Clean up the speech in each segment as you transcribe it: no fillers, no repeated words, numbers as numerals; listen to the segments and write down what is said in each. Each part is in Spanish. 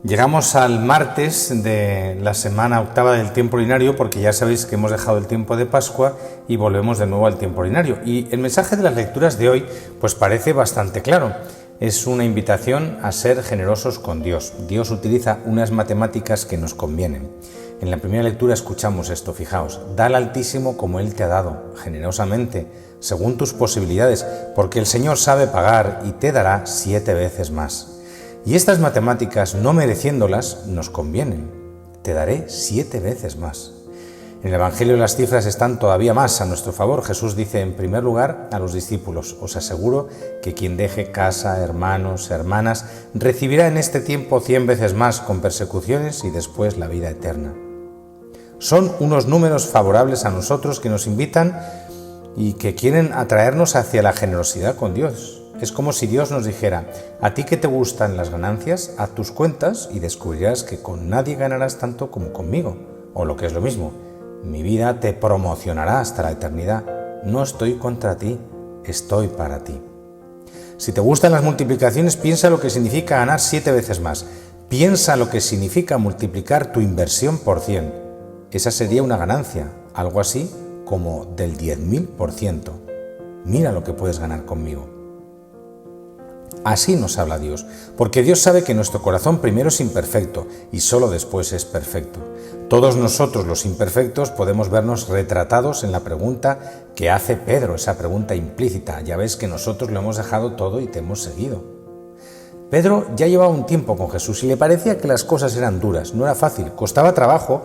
Llegamos al martes de la semana octava del tiempo ordinario, porque ya sabéis que hemos dejado el tiempo de Pascua y volvemos de nuevo al tiempo ordinario. Y el mensaje de las lecturas de hoy pues parece bastante claro. Es una invitación a ser generosos con Dios. Dios utiliza unas matemáticas que nos convienen. En la primera lectura escuchamos esto, fijaos: da al Altísimo como Él te ha dado, generosamente, según tus posibilidades, porque el Señor sabe pagar y te dará 7 veces más. Y estas matemáticas, no mereciéndolas, nos convienen. Te daré 7 veces más. En el Evangelio las cifras están todavía más a nuestro favor. Jesús dice en primer lugar a los discípulos: os aseguro que quien deje casa, hermanos, hermanas, recibirá en este tiempo 100 veces más con persecuciones y después la vida eterna. Son unos números favorables a nosotros que nos invitan y que quieren atraernos hacia la generosidad con Dios. Es como si Dios nos dijera: a ti que te gustan las ganancias, haz tus cuentas y descubrirás que con nadie ganarás tanto como conmigo. O lo que es lo mismo, mi vida te promocionará hasta la eternidad. No estoy contra ti, estoy para ti. Si te gustan las multiplicaciones, piensa lo que significa ganar 7 veces más. Piensa lo que significa multiplicar tu inversión por 100. Esa sería una ganancia, algo así como del 10.000%. Mira lo que puedes ganar conmigo. Así nos habla Dios, porque Dios sabe que nuestro corazón primero es imperfecto y solo después es perfecto. Todos nosotros, los imperfectos, podemos vernos retratados en la pregunta que hace Pedro, esa pregunta implícita: ya ves que nosotros lo hemos dejado todo y te hemos seguido. Pedro ya llevaba un tiempo con Jesús y le parecía que las cosas eran duras, no era fácil, costaba trabajo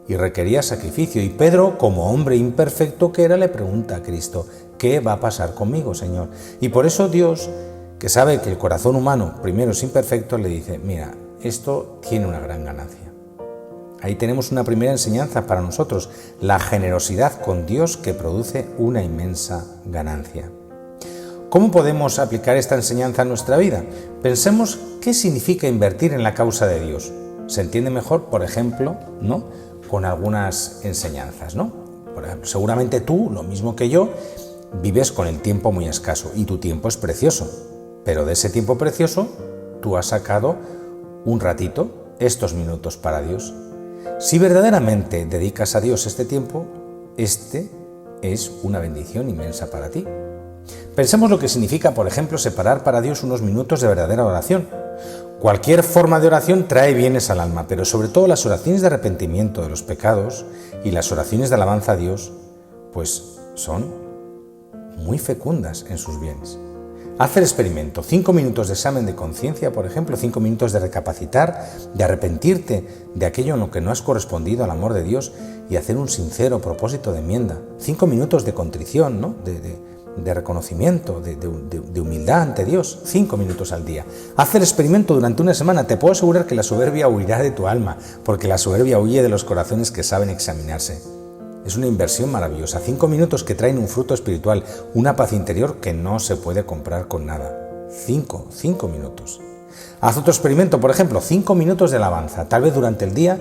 y requería sacrificio. Y Pedro, como hombre imperfecto que era, le pregunta a Cristo: ¿qué va a pasar conmigo, Señor? Y por eso Dios, que sabe que el corazón humano primero es imperfecto, le dice: mira, esto tiene una gran ganancia. Ahí tenemos una primera enseñanza para nosotros: la generosidad con Dios que produce una inmensa ganancia. ¿Cómo podemos aplicar esta enseñanza a nuestra vida? Pensemos qué significa invertir en la causa de Dios. Se entiende mejor, por ejemplo, ¿no?, con algunas enseñanzas, ¿no? Por ejemplo, seguramente tú, lo mismo que yo, vives con el tiempo muy escaso y tu tiempo es precioso. Pero de ese tiempo precioso, tú has sacado un ratito, estos minutos para Dios. Si verdaderamente dedicas a Dios este tiempo, este es una bendición inmensa para ti. Pensemos lo que significa, por ejemplo, separar para Dios unos minutos de verdadera oración. Cualquier forma de oración trae bienes al alma, pero sobre todo las oraciones de arrepentimiento de los pecados y las oraciones de alabanza a Dios, pues son muy fecundas en sus bienes. Haz el experimento: 5 minutos de examen de conciencia, por ejemplo, 5 minutos de recapacitar, de arrepentirte de aquello en lo que no has correspondido al amor de Dios y hacer un sincero propósito de enmienda. 5 minutos de contrición, ¿no?, de reconocimiento, de humildad ante Dios. 5 minutos al día. Haz el experimento durante una semana. Te puedo asegurar que la soberbia huirá de tu alma, porque la soberbia huye de los corazones que saben examinarse. Es una inversión maravillosa. 5 minutos que traen un fruto espiritual, una paz interior que no se puede comprar con nada. 5 minutos. Haz otro experimento, por ejemplo, 5 minutos de alabanza. Tal vez durante el día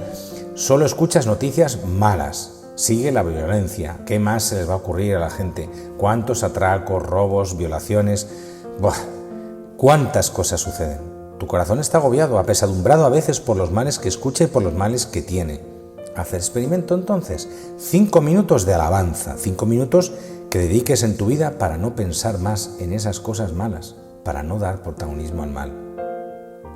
solo escuchas noticias malas. Sigue la violencia. ¿Qué más se les va a ocurrir a la gente? ¿Cuántos atracos, robos, violaciones? ¡Buah! ¿Cuántas cosas suceden? Tu corazón está agobiado, apesadumbrado a veces por los males que escucha y por los males que tiene. Haz el experimento entonces: 5 minutos de alabanza, 5 minutos que dediques en tu vida para no pensar más en esas cosas malas, para no dar protagonismo al mal.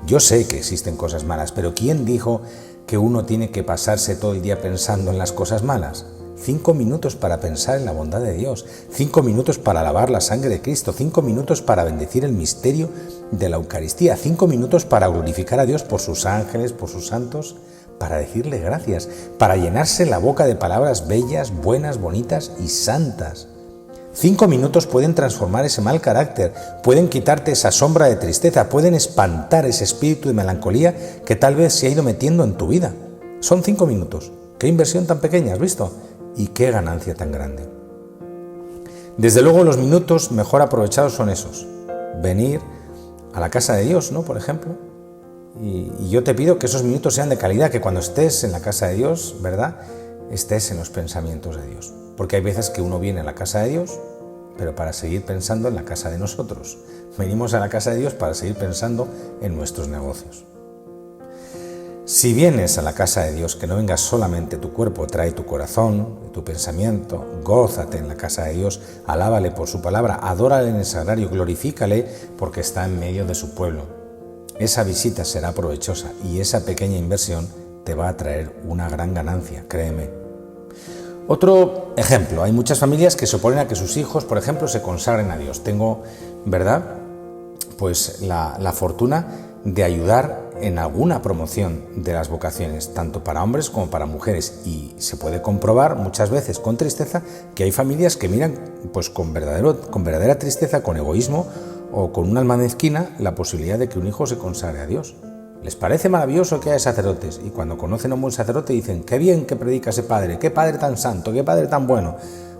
Yo sé que existen cosas malas, pero ¿quién dijo que uno tiene que pasarse todo el día pensando en las cosas malas? 5 minutos para pensar en la bondad de Dios, 5 minutos para alabar la sangre de Cristo, 5 minutos para bendecir el misterio de la Eucaristía, 5 minutos para glorificar a Dios por sus ángeles, por sus santos, para decirle gracias, para llenarse la boca de palabras bellas, buenas, bonitas y santas. 5 minutos pueden transformar ese mal carácter, pueden quitarte esa sombra de tristeza, pueden espantar ese espíritu de melancolía que tal vez se ha ido metiendo en tu vida. Son 5 minutos. ¿Qué inversión tan pequeña, has visto? Y qué ganancia tan grande. Desde luego, los minutos mejor aprovechados son esos: venir a la casa de Dios, ¿no?, por ejemplo. Y yo te pido que esos minutos sean de calidad, que cuando estés en la casa de Dios, ¿verdad?, estés en los pensamientos de Dios. Porque hay veces que uno viene a la casa de Dios, pero para seguir pensando en la casa de nosotros. Venimos a la casa de Dios para seguir pensando en nuestros negocios. Si vienes a la casa de Dios, que no vengas solamente tu cuerpo, trae tu corazón, tu pensamiento, gózate en la casa de Dios, alábale por su palabra, adórale en el sagrario, glorifícale porque está en medio de su pueblo. Esa visita será provechosa y esa pequeña inversión te va a traer una gran ganancia, créeme. Otro ejemplo, hay muchas familias que se oponen a que sus hijos, por ejemplo, se consagren a Dios. Tengo, ¿verdad?, pues la fortuna de ayudar en alguna promoción de las vocaciones, tanto para hombres como para mujeres, y se puede comprobar muchas veces con tristeza que hay familias que miran pues con verdadera tristeza, con egoísmo o con un alma mezquina la posibilidad de que un hijo se consagre a Dios. Les parece maravilloso que haya sacerdotes y cuando conocen a un buen sacerdote dicen qué bien que predica ese padre, qué padre tan santo, qué padre tan bueno.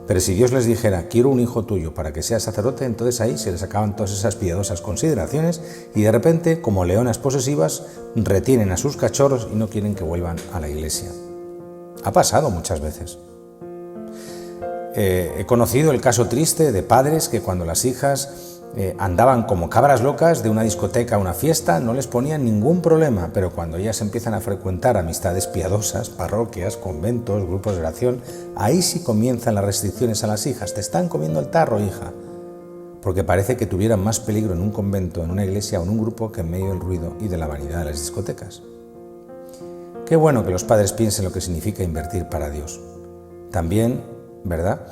Pero si Dios les dijera, quiero un hijo tuyo para que sea sacerdote, entonces ahí se les acaban todas esas piadosas consideraciones y de repente, como leonas posesivas, retienen a sus cachorros y no quieren que vuelvan a la iglesia. Ha pasado muchas veces. He conocido el caso triste de padres que cuando las hijas andaban como cabras locas de una discoteca a una fiesta, no les ponían ningún problema, pero cuando ellas empiezan a frecuentar amistades piadosas, parroquias, conventos, grupos de oración, ahí sí comienzan las restricciones a las hijas. Te están comiendo el tarro, hija, porque parece que tuvieran más peligro en un convento, en una iglesia o en un grupo que en medio del ruido y de la vanidad de las discotecas. Qué bueno que los padres piensen lo que significa invertir para Dios. También, ¿verdad?,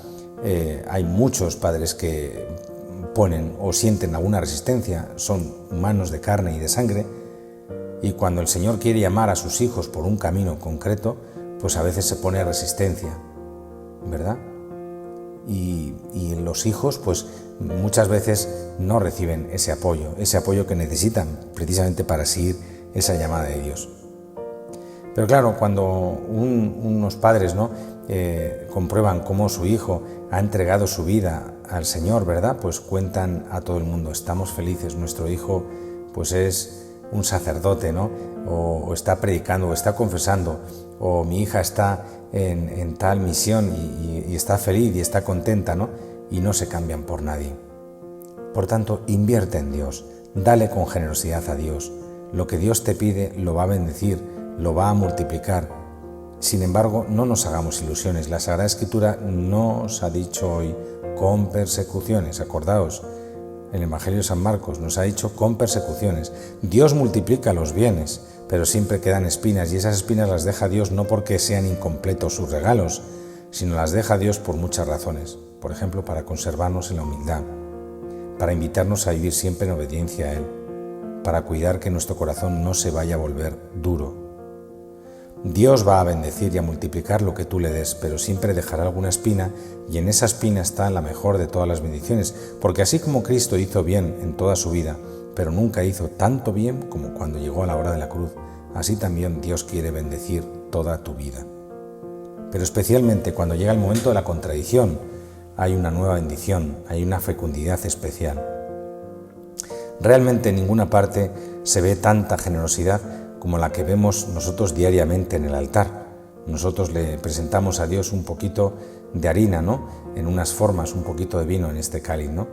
hay muchos padres que ponen o sienten alguna resistencia, son humanos de carne y de sangre, y cuando el Señor quiere llamar a sus hijos por un camino concreto, pues a veces se pone resistencia, ¿verdad? Y los hijos pues muchas veces no reciben ese apoyo que necesitan precisamente para seguir esa llamada de Dios. Pero claro, cuando unos padres, ¿no?, comprueban cómo su hijo ha entregado su vida al Señor, ¿verdad?, pues cuentan a todo el mundo, estamos felices, nuestro hijo pues es un sacerdote, ¿no?, o está predicando, o está confesando, o mi hija está en tal misión y está feliz y está contenta, ¿no?, y no se cambian por nadie. Por tanto, invierte en Dios, dale con generosidad a Dios, lo que Dios te pide lo va a bendecir, lo va a multiplicar. Sin embargo, no nos hagamos ilusiones. La Sagrada Escritura nos ha dicho hoy con persecuciones. Acordaos, el Evangelio de San Marcos nos ha dicho con persecuciones. Dios multiplica los bienes, pero siempre quedan espinas y esas espinas las deja Dios no porque sean incompletos sus regalos, sino las deja Dios por muchas razones. Por ejemplo, para conservarnos en la humildad, para invitarnos a vivir siempre en obediencia a Él, para cuidar que nuestro corazón no se vaya a volver duro. Dios va a bendecir y a multiplicar lo que tú le des, pero siempre dejará alguna espina y en esa espina está la mejor de todas las bendiciones, porque así como Cristo hizo bien en toda su vida, pero nunca hizo tanto bien como cuando llegó a la hora de la cruz, así también Dios quiere bendecir toda tu vida. Pero especialmente cuando llega el momento de la contradicción, hay una nueva bendición, hay una fecundidad especial. Realmente en ninguna parte se ve tanta generosidad como la que vemos nosotros diariamente en el altar. Nosotros le presentamos a Dios un poquito de harina, ¿no?, en unas formas, un poquito de vino en este cáliz, ¿no?,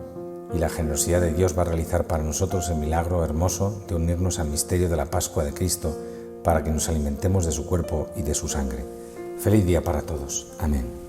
y la generosidad de Dios va a realizar para nosotros el milagro hermoso de unirnos al misterio de la Pascua de Cristo para que nos alimentemos de su cuerpo y de su sangre. Feliz día para todos. Amén.